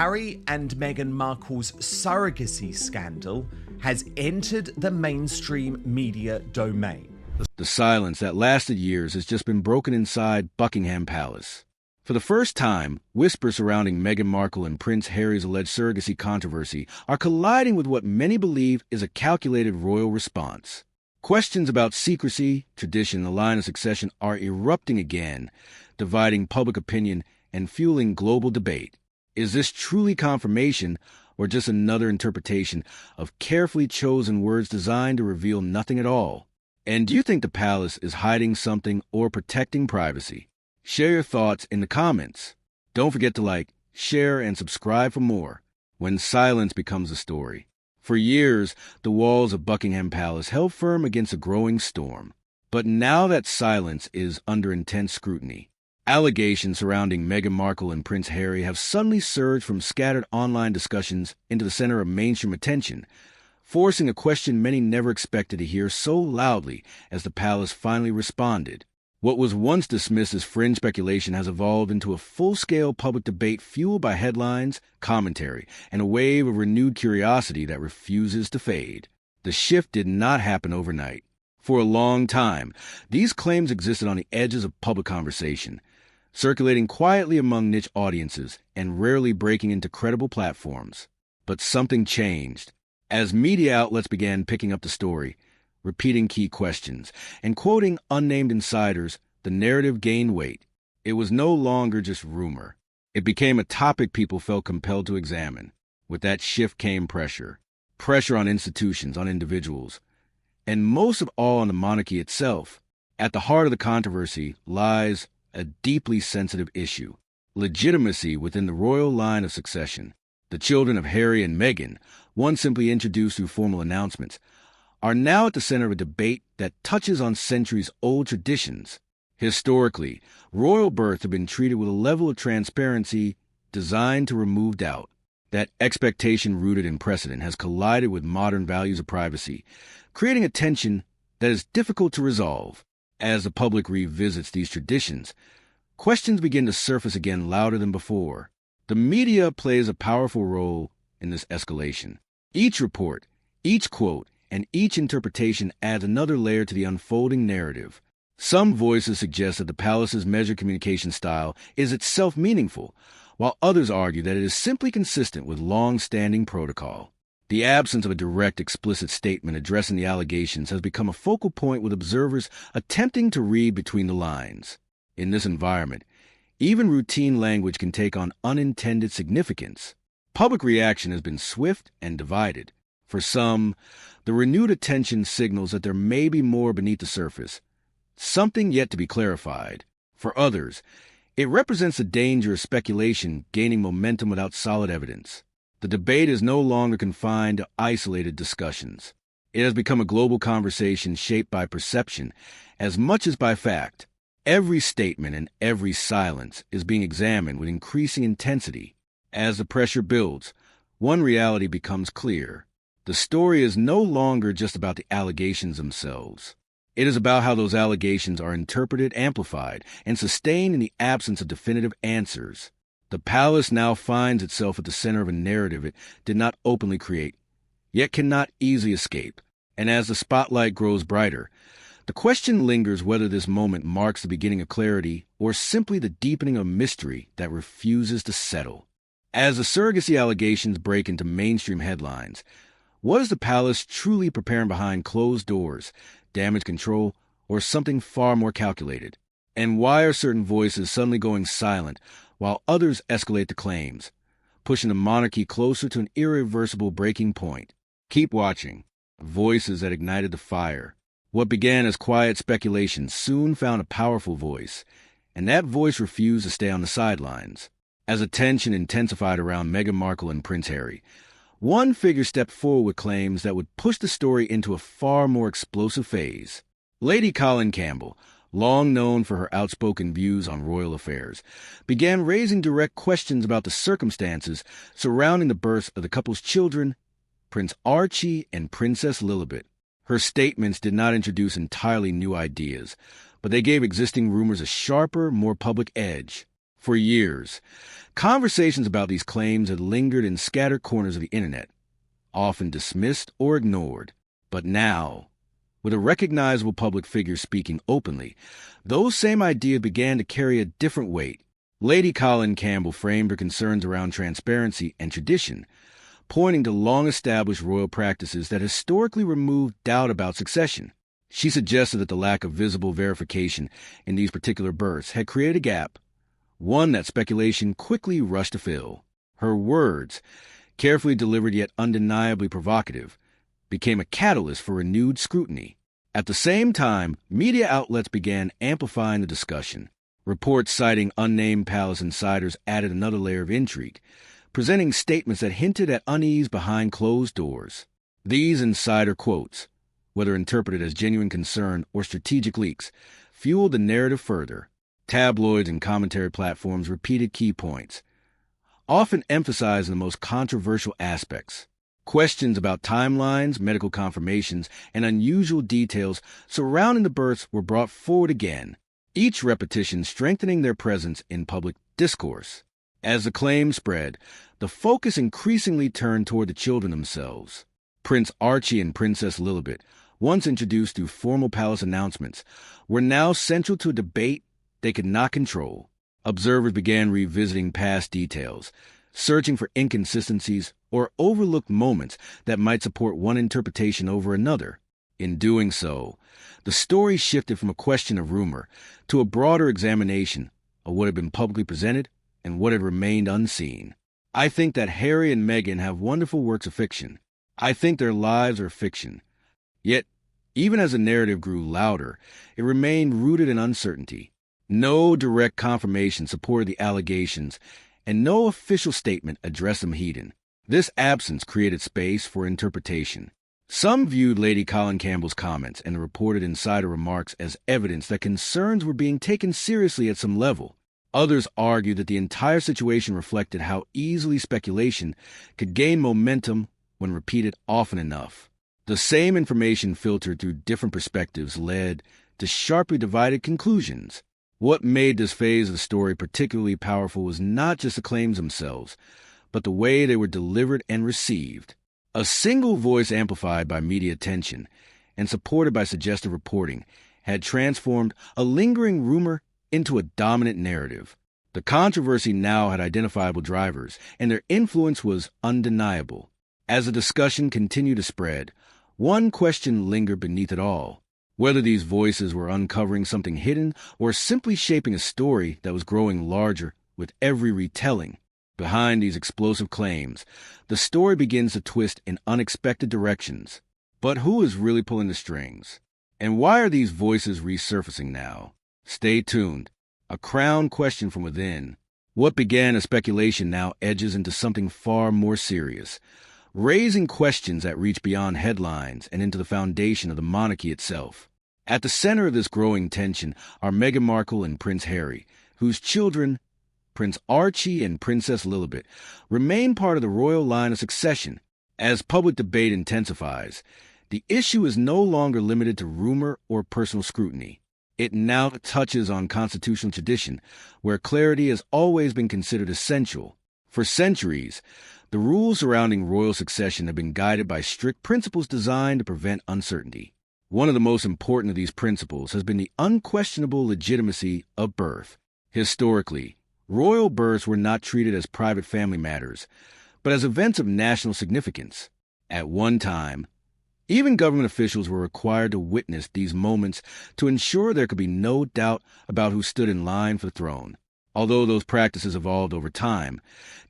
Harry and Meghan Markle's surrogacy scandal has entered the mainstream media domain. The silence that lasted years has just been broken inside Buckingham Palace. For the first time, whispers surrounding Meghan Markle and Prince Harry's alleged surrogacy controversy are colliding with what many believe is a calculated royal response. Questions about secrecy, tradition, and the line of succession are erupting again, dividing public opinion and fueling global debate. Is this truly confirmation or just another interpretation of carefully chosen words designed to reveal nothing at all? And do you think the palace is hiding something or protecting privacy? Share your thoughts in the comments. Don't forget to like, share, and subscribe for more when silence becomes a story. For years, the walls of Buckingham Palace held firm against a growing storm. But now that silence is under intense scrutiny, allegations surrounding Meghan Markle and Prince Harry have suddenly surged from scattered online discussions into the center of mainstream attention, forcing a question many never expected to hear so loudly as the palace finally responded. What was once dismissed as fringe speculation has evolved into a full-scale public debate fueled by headlines, commentary, and a wave of renewed curiosity that refuses to fade. The shift did not happen overnight. For a long time, these claims existed on the edges of public conversation, circulating quietly among niche audiences and rarely breaking into credible platforms. But something changed. As media outlets began picking up the story, repeating key questions, and quoting unnamed insiders, the narrative gained weight. It was no longer just rumor. It became a topic people felt compelled to examine. With that shift came pressure. Pressure on institutions, on individuals, and most of all on the monarchy itself. At the heart of the controversy lies a deeply sensitive issue: legitimacy within the royal line of succession. The children of Harry and Meghan, once simply introduced through formal announcements, are now at the center of a debate that touches on centuries-old traditions. Historically, royal births have been treated with a level of transparency designed to remove doubt. That expectation rooted in precedent has collided with modern values of privacy, creating a tension that is difficult to resolve. As the public revisits these traditions, questions begin to surface again louder than before. The media plays a powerful role in this escalation. Each report, each quote, and each interpretation adds another layer to the unfolding narrative. Some voices suggest that the palace's measured communication style is itself meaningful, while others argue that it is simply consistent with long-standing protocol. The absence of a direct, explicit statement addressing the allegations has become a focal point, with observers attempting to read between the lines. In this environment, even routine language can take on unintended significance. Public reaction has been swift and divided. For some, the renewed attention signals that there may be more beneath the surface, something yet to be clarified. For others, it represents the danger of speculation gaining momentum without solid evidence. The debate is no longer confined to isolated discussions. It has become a global conversation shaped by perception as much as by fact. Every statement and every silence is being examined with increasing intensity. As the pressure builds, one reality becomes clear. The story is no longer just about the allegations themselves. It is about how those allegations are interpreted, amplified, and sustained in the absence of definitive answers. The palace now finds itself at the center of a narrative it did not openly create, yet cannot easily escape. And as the spotlight grows brighter, the question lingers whether this moment marks the beginning of clarity or simply the deepening of mystery that refuses to settle. As the surrogacy allegations break into mainstream headlines, what is the palace truly preparing behind closed doors, damage control, or something far more calculated? And why are certain voices suddenly going silent while others escalate the claims, pushing the monarchy closer to an irreversible breaking point? Keep watching. Voices that ignited the fire. What began as quiet speculation soon found a powerful voice, and that voice refused to stay on the sidelines. As the tension intensified around Meghan Markle and Prince Harry, one figure stepped forward with claims that would push the story into a far more explosive phase. Lady Colin Campbell, long known for her outspoken views on royal affairs, began raising direct questions about the circumstances surrounding the births of the couple's children, Prince Archie and Princess Lilibet. Her statements did not introduce entirely new ideas, but they gave existing rumors a sharper, more public edge. For years, conversations about these claims had lingered in scattered corners of the internet, often dismissed or ignored. But now, with a recognizable public figure speaking openly, those same ideas began to carry a different weight. Lady Colin Campbell framed her concerns around transparency and tradition, pointing to long-established royal practices that historically removed doubt about succession. She suggested that the lack of visible verification in these particular births had created a gap, one that speculation quickly rushed to fill. Her words, carefully delivered yet undeniably provocative, became a catalyst for renewed scrutiny. At the same time, media outlets began amplifying the discussion. Reports citing unnamed palace insiders added another layer of intrigue, presenting statements that hinted at unease behind closed doors. These insider quotes, whether interpreted as genuine concern or strategic leaks, fueled the narrative further. Tabloids and commentary platforms repeated key points, often emphasizing the most controversial aspects. Questions about timelines, medical confirmations, and unusual details surrounding the births were brought forward again, each repetition strengthening their presence in public discourse. As the claims spread, the focus increasingly turned toward the children themselves. Prince Archie and Princess Lilibet, once introduced through formal palace announcements, were now central to a debate they could not control. Observers began revisiting past details, searching for inconsistencies or overlooked moments that might support one interpretation over another. In doing so, the story shifted from a question of rumor to a broader examination of what had been publicly presented and what had remained unseen. I think that Harry and Meghan have wonderful works of fiction. I think their lives are fiction. Yet, even as the narrative grew louder, it remained rooted in uncertainty. No direct confirmation supported the allegations, and no official statement addressed them heed-in. This absence created space for interpretation. Some viewed Lady Colin Campbell's comments and the reported insider remarks as evidence that concerns were being taken seriously at some level. Others argued that the entire situation reflected how easily speculation could gain momentum when repeated often enough. The same information filtered through different perspectives led to sharply divided conclusions. What made this phase of the story particularly powerful was not just the claims themselves, but the way they were delivered and received. A single voice amplified by media attention and supported by suggestive reporting had transformed a lingering rumor into a dominant narrative. The controversy now had identifiable drivers, and their influence was undeniable. As the discussion continued to spread, one question lingered beneath it all: whether these voices were uncovering something hidden or simply shaping a story that was growing larger with every retelling. Behind these explosive claims, the story begins to twist in unexpected directions. But who is really pulling the strings? And why are these voices resurfacing now? Stay tuned. A crown question from within. What began as speculation now edges into something far more serious, raising questions that reach beyond headlines and into the foundation of the monarchy itself. At the center of this growing tension are Meghan Markle and Prince Harry, whose children, Prince Archie and Princess Lilibet, remain part of the royal line of succession. As public debate intensifies, the issue is no longer limited to rumor or personal scrutiny. It now touches on constitutional tradition, where clarity has always been considered essential. For centuries, the rules surrounding royal succession have been guided by strict principles designed to prevent uncertainty. One of the most important of these principles has been the unquestionable legitimacy of birth. Historically, royal births were not treated as private family matters, but as events of national significance. At one time, even government officials were required to witness these moments to ensure there could be no doubt about who stood in line for the throne. Although those practices evolved over time,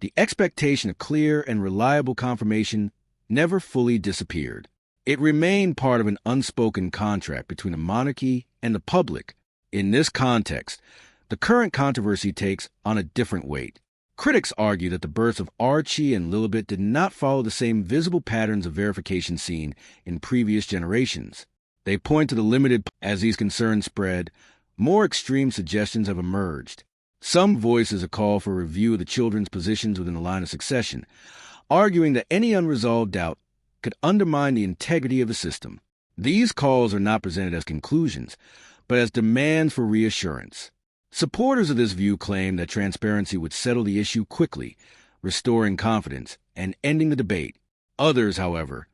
the expectation of clear and reliable confirmation never fully disappeared. It remained part of an unspoken contract between the monarchy and the public. In this context, the current controversy takes on a different weight. Critics argue that the births of Archie and Lilibet did not follow the same visible patterns of verification seen in previous generations. They point to the limited. As these concerns spread, more extreme suggestions have emerged. Some voices a call for a review of the children's positions within the line of succession, arguing that any unresolved doubt could undermine the integrity of the system. These calls are not presented as conclusions, but as demands for reassurance. Supporters of this view claim that transparency would settle the issue quickly, restoring confidence and ending the debate. Others, however,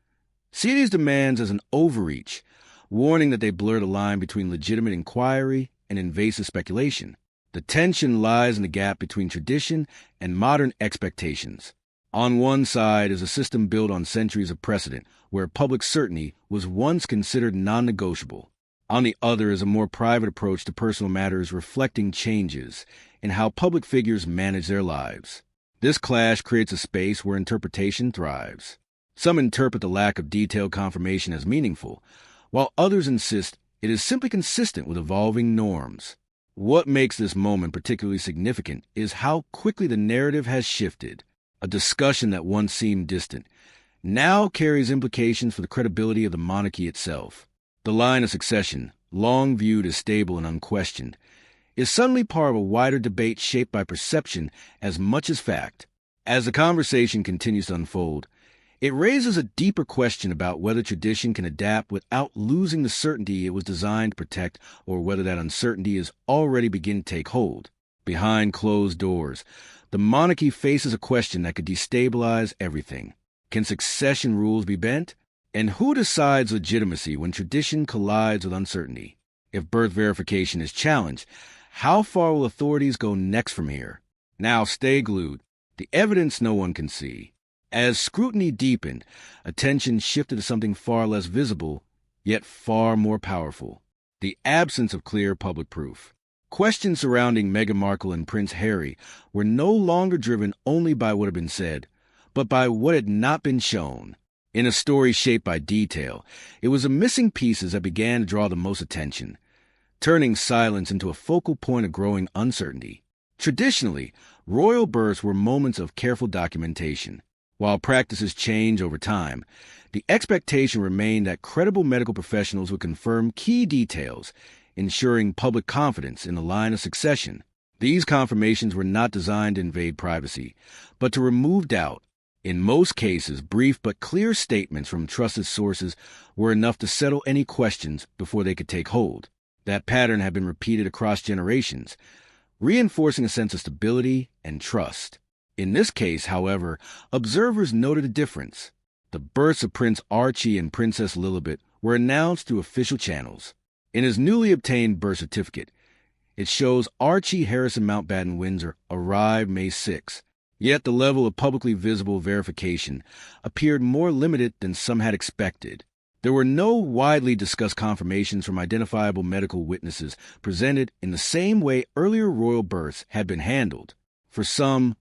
see these demands as an overreach, warning that they blur the line between legitimate inquiry and invasive speculation. The tension lies in the gap between tradition and modern expectations. On one side is a system built on centuries of precedent, where public certainty was once considered non-negotiable. On the other is a more private approach to personal matters reflecting changes in how public figures manage their lives. This clash creates a space where interpretation thrives. Some interpret the lack of detailed confirmation as meaningful, while others insist it is simply consistent with evolving norms. What makes this moment particularly significant is how quickly the narrative has shifted. A discussion that once seemed distant now carries implications for the credibility of the monarchy itself. The line of succession, long viewed as stable and unquestioned, is suddenly part of a wider debate shaped by perception as much as fact. As the conversation continues to unfold, it raises a deeper question about whether tradition can adapt without losing the certainty it was designed to protect, or whether that uncertainty is already beginning to take hold. Behind closed doors, the monarchy faces a question that could destabilize everything. Can succession rules be bent? And who decides legitimacy when tradition collides with uncertainty? If birth verification is challenged, how far will authorities go next from here? Now stay glued. The evidence no one can see. As scrutiny deepened, attention shifted to something far less visible, yet far more powerful: the absence of clear public proof. Questions surrounding Meghan Markle and Prince Harry were no longer driven only by what had been said, but by what had not been shown. In a story shaped by detail, it was the missing pieces that began to draw the most attention, turning silence into a focal point of growing uncertainty. Traditionally, royal births were moments of careful documentation. While practices change over time, the expectation remained that credible medical professionals would confirm key details, ensuring public confidence in the line of succession. These confirmations were not designed to invade privacy, but to remove doubt. In most cases, brief but clear statements from trusted sources were enough to settle any questions before they could take hold. That pattern had been repeated across generations, reinforcing a sense of stability and trust. In this case, however, observers noted a difference. The births of Prince Archie and Princess Lilibet were announced through official channels. In his newly obtained birth certificate, it shows Archie Harrison Mountbatten Windsor arrived May 6. Yet the level of publicly visible verification appeared more limited than some had expected. There were no widely discussed confirmations from identifiable medical witnesses presented in the same way earlier royal births had been handled. For some,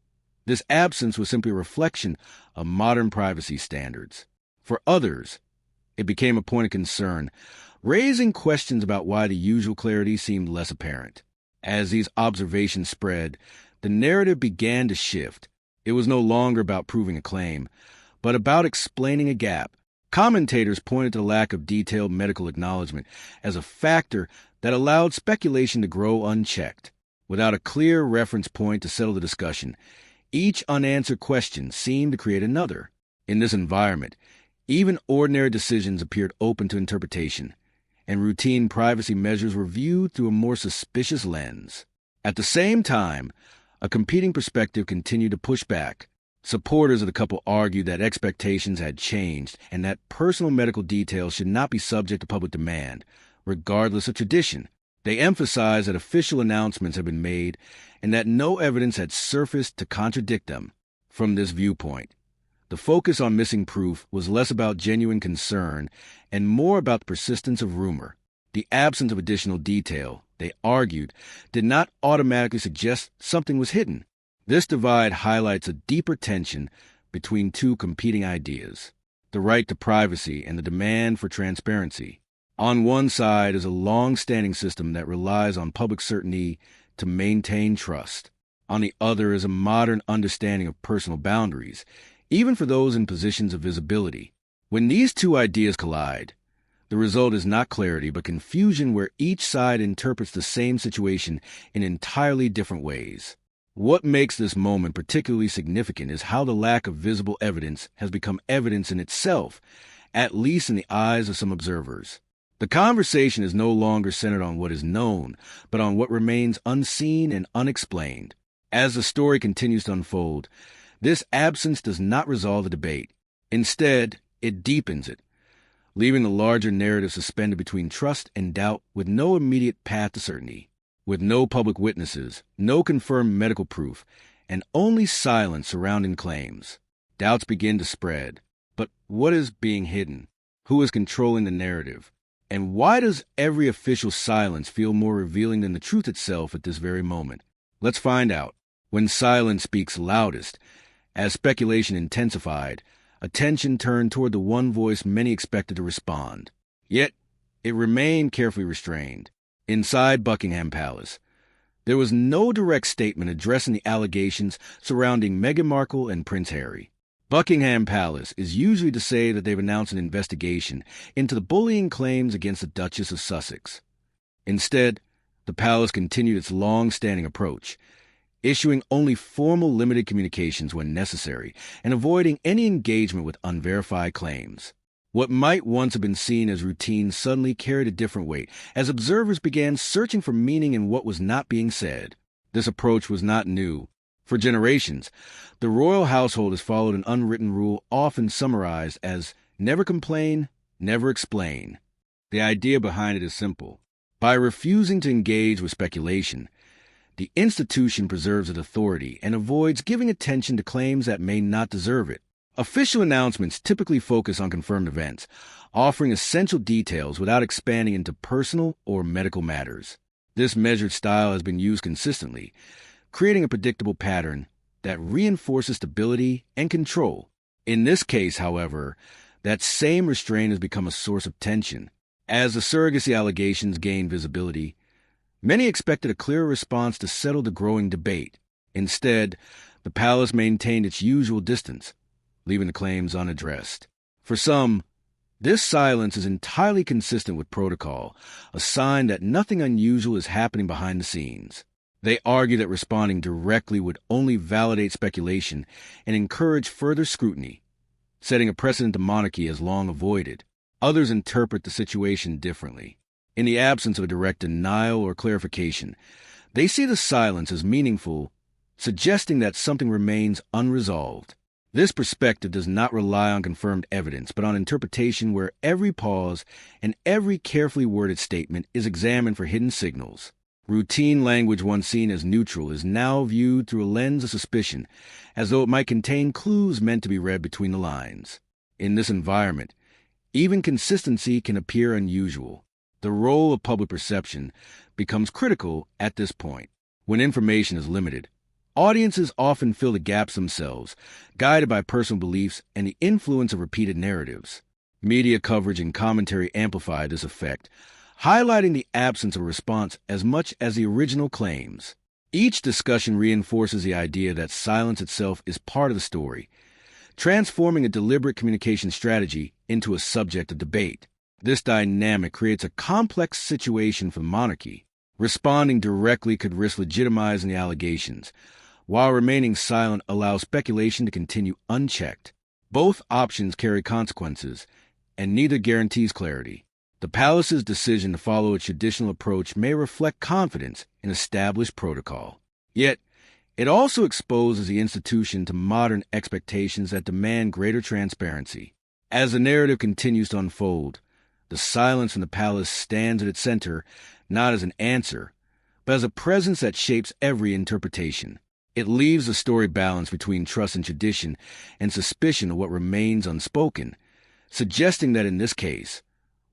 this absence was simply a reflection of modern privacy standards. For others, it became a point of concern, raising questions about why the usual clarity seemed less apparent. As these observations spread, the narrative began to shift. It was no longer about proving a claim, but about explaining a gap. Commentators pointed to the lack of detailed medical acknowledgement as a factor that allowed speculation to grow unchecked. Without a clear reference point to settle the discussion, each unanswered question seemed to create another. In this environment, even ordinary decisions appeared open to interpretation, and routine privacy measures were viewed through a more suspicious lens. At the same time, a competing perspective continued to push back. Supporters of the couple argued that expectations had changed and that personal medical details should not be subject to public demand, regardless of tradition. They emphasized that official announcements had been made and that no evidence had surfaced to contradict them. From this viewpoint, the focus on missing proof was less about genuine concern and more about the persistence of rumor. The absence of additional detail, they argued, did not automatically suggest something was hidden. This divide highlights a deeper tension between two competing ideas: the right to privacy and the demand for transparency. On one side is a long-standing system that relies on public certainty to maintain trust. On the other is a modern understanding of personal boundaries, even for those in positions of visibility. When these two ideas collide, the result is not clarity, but confusion where each side interprets the same situation in entirely different ways. What makes this moment particularly significant is how the lack of visible evidence has become evidence in itself, at least in the eyes of some observers. The conversation is no longer centered on what is known, but on what remains unseen and unexplained. As the story continues to unfold, this absence does not resolve the debate. Instead, it deepens it, leaving the larger narrative suspended between trust and doubt with no immediate path to certainty. With no public witnesses, no confirmed medical proof, and only silence surrounding claims, doubts begin to spread. But what is being hidden? Who is controlling the narrative? And why does every official silence feel more revealing than the truth itself at this very moment? Let's find out. When silence speaks loudest, as speculation intensified, attention turned toward the one voice many expected to respond. Yet, it remained carefully restrained. Inside Buckingham Palace, there was no direct statement addressing the allegations surrounding Meghan Markle and Prince Harry. Buckingham Palace is usually to say that they've announced an investigation into the bullying claims against the Duchess of Sussex. Instead, the palace continued its long-standing approach, issuing only formal limited communications when necessary and avoiding any engagement with unverified claims. What might once have been seen as routine suddenly carried a different weight as observers began searching for meaning in what was not being said. This approach was not new. For generations, the royal household has followed an unwritten rule often summarized as never complain, never explain. The idea behind it is simple. By refusing to engage with speculation, the institution preserves its authority and avoids giving attention to claims that may not deserve it. Official announcements typically focus on confirmed events, offering essential details without expanding into personal or medical matters. This measured style has been used consistently, creating a predictable pattern that reinforces stability and control. In this case, however, that same restraint has become a source of tension. As the surrogacy allegations gain visibility, many expected a clearer response to settle the growing debate. Instead, the palace maintained its usual distance, leaving the claims unaddressed. For some, this silence is entirely consistent with protocol, a sign that nothing unusual is happening behind the scenes. They argue that responding directly would only validate speculation and encourage further scrutiny, setting a precedent the monarchy has long avoided. Others interpret the situation differently. In the absence of a direct denial or clarification, they see the silence as meaningful, suggesting that something remains unresolved. This perspective does not rely on confirmed evidence, but on interpretation where every pause and every carefully worded statement is examined for hidden signals. Routine language once seen as neutral is now viewed through a lens of suspicion, as though it might contain clues meant to be read between the lines. In this environment, even consistency can appear unusual. The role of public perception becomes critical at this point. When information is limited, audiences often fill the gaps themselves, guided by personal beliefs and the influence of repeated narratives. Media coverage and commentary amplify this effect, highlighting the absence of a response as much as the original claims. Each discussion reinforces the idea that silence itself is part of the story, transforming a deliberate communication strategy into a subject of debate. This dynamic creates a complex situation for the monarchy. Responding directly could risk legitimizing the allegations, while remaining silent allows speculation to continue unchecked. Both options carry consequences, and neither guarantees clarity. The palace's decision to follow its traditional approach may reflect confidence in established protocol. Yet, it also exposes the institution to modern expectations that demand greater transparency. As the narrative continues to unfold, the silence in the palace stands at its center, not as an answer, but as a presence that shapes every interpretation. It leaves the story balanced between trust and tradition and suspicion of what remains unspoken, suggesting that in this case,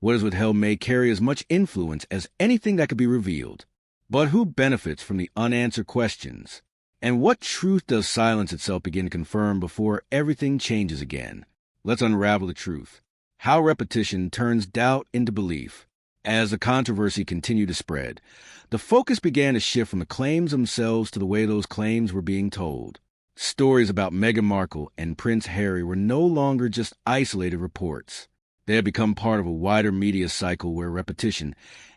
what is withheld may carry as much influence as anything that could be revealed. But who benefits from the unanswered questions? And what truth does silence itself begin to confirm before everything changes again? Let's unravel the truth. How repetition turns doubt into belief. As the controversy continued to spread, the focus began to shift from the claims themselves to the way those claims were being told. Stories about Meghan Markle and Prince Harry were no longer just isolated reports. They had become part of a wider media cycle where repetition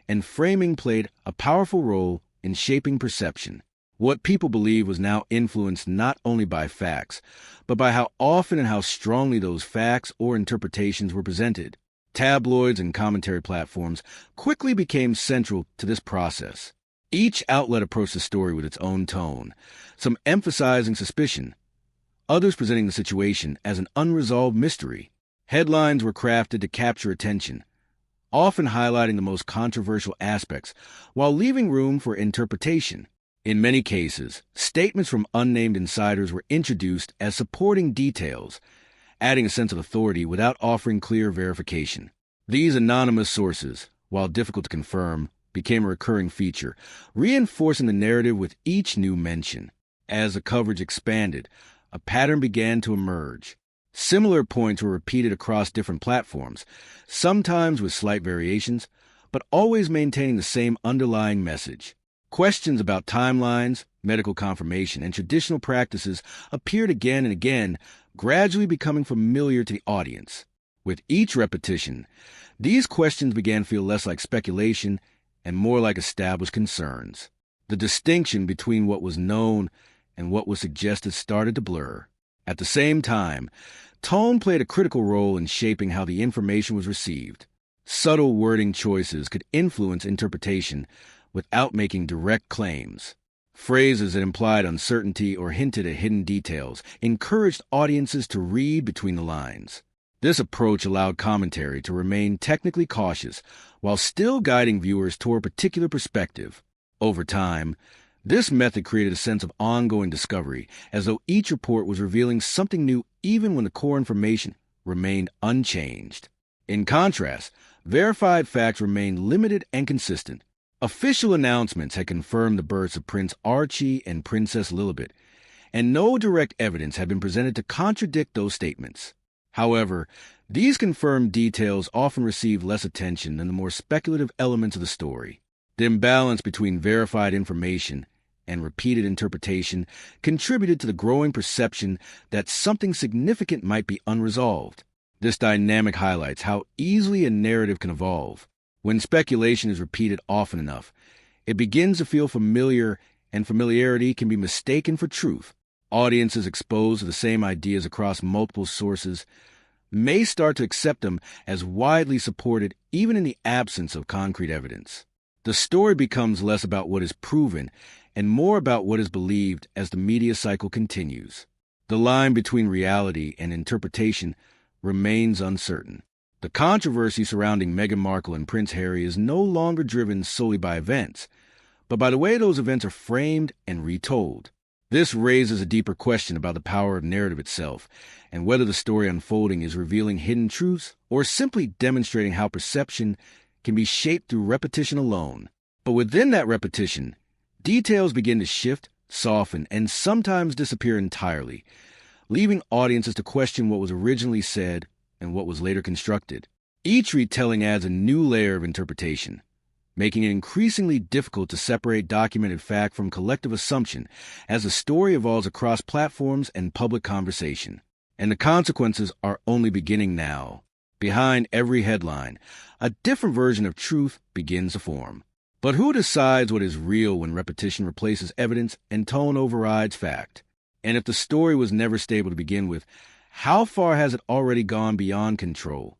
and framing played a powerful role in shaping perception. What people believed was now influenced not only by facts, but by how often and how strongly those facts or interpretations were presented. Tabloids and commentary platforms quickly became central to this process. Each outlet approached the story with its own tone, some emphasizing suspicion, others presenting the situation as an unresolved mystery. Headlines were crafted to capture attention, often highlighting the most controversial aspects, while leaving room for interpretation. In many cases, statements from unnamed insiders were introduced as supporting details, adding a sense of authority without offering clear verification. These anonymous sources, while difficult to confirm, became a recurring feature, reinforcing the narrative with each new mention. As the coverage expanded, a pattern began to emerge. Similar points were repeated across different platforms, sometimes with slight variations, but always maintaining the same underlying message. Questions about timelines, medical confirmation, and traditional practices appeared again and again, gradually becoming familiar to the audience. With each repetition, these questions began to feel less like speculation and more like established concerns. The distinction between what was known and what was suggested started to blur. At the same time, tone played a critical role in shaping how the information was received. Subtle wording choices could influence interpretation without making direct claims. Phrases that implied uncertainty or hinted at hidden details encouraged audiences to read between the lines. This approach allowed commentary to remain technically cautious while still guiding viewers toward a particular perspective. Over time, this method created a sense of ongoing discovery, as though each report was revealing something new even when the core information remained unchanged. In contrast, verified facts remained limited and consistent. Official announcements had confirmed the births of Prince Archie and Princess Lilibet, and no direct evidence had been presented to contradict those statements. However, these confirmed details often received less attention than the more speculative elements of the story. The imbalance between verified information and repeated interpretation contributed to the growing perception that something significant might be unresolved. This dynamic highlights how easily a narrative can evolve. When speculation is repeated often enough, it begins to feel familiar, and familiarity can be mistaken for truth. Audiences exposed to the same ideas across multiple sources may start to accept them as widely supported even in the absence of concrete evidence. The story becomes less about what is proven and more about what is believed as the media cycle continues. The line between reality and interpretation remains uncertain. The controversy surrounding Meghan Markle and Prince Harry is no longer driven solely by events, but by the way those events are framed and retold. This raises a deeper question about the power of narrative itself, and whether the story unfolding is revealing hidden truths or simply demonstrating how perception can be shaped through repetition alone. But within that repetition, details begin to shift, soften, and sometimes disappear entirely, leaving audiences to question what was originally said and what was later constructed. Each retelling adds a new layer of interpretation, making it increasingly difficult to separate documented fact from collective assumption as the story evolves across platforms and public conversation. And the consequences are only beginning now. Behind every headline, a different version of truth begins to form. But who decides what is real when repetition replaces evidence and tone overrides fact? And if the story was never stable to begin with, how far has it already gone beyond control?